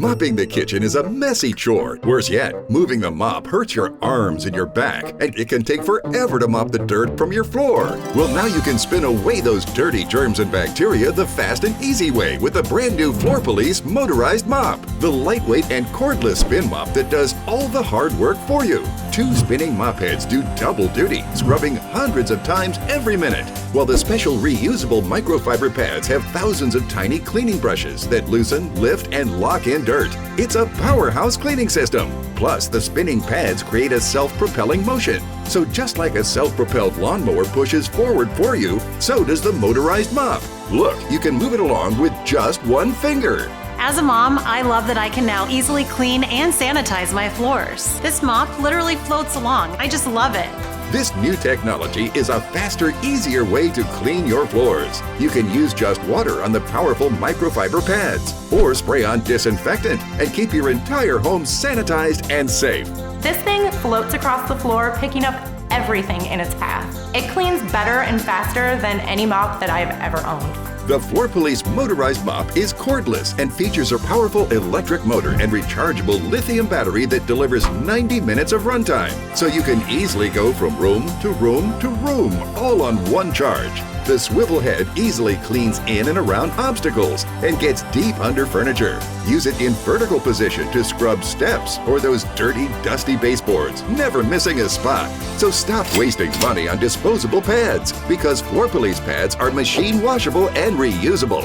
Mopping the kitchen is a messy chore. Worse yet, moving the mop hurts your arms and your back, and it can take forever to mop the dirt from your floor. Well, now you can spin away those dirty germs and bacteria the fast and easy way with the brand new Police Motorized Mop, the lightweight and cordless spin mop that does all the hard work for you. 2 spinning mop heads do double duty, scrubbing hundreds of times every minute, while the special reusable microfiber pads have thousands of tiny cleaning brushes that loosen, lift, and lock in dirt. It's a powerhouse cleaning system. Plus, the spinning pads create a self-propelling motion. So just like a self-propelled lawnmower pushes forward for you, so does the motorized mop. Look, you can move it along with just one finger. As a mom, I love that I can now easily clean and sanitize my floors. This mop literally floats along. I just love it. This new technology is a faster, easier way to clean your floors. You can use just water on the powerful microfiber pads, or spray on disinfectant and keep your entire home sanitized and safe. This thing floats across the floor, picking up everything in its path. It cleans better and faster than any mop that I've ever owned. The Police Motorized Mop is cordless and features a powerful electric motor and rechargeable lithium battery that delivers 90 minutes of runtime, so you can easily go from room to room to room, all on one charge. The swivel head easily cleans in and around obstacles and gets deep under furniture. Use it in vertical position to scrub steps or those dirty, dusty baseboards, never missing a spot. So stop wasting money on disposable pads, because Police pads are machine washable and reusable.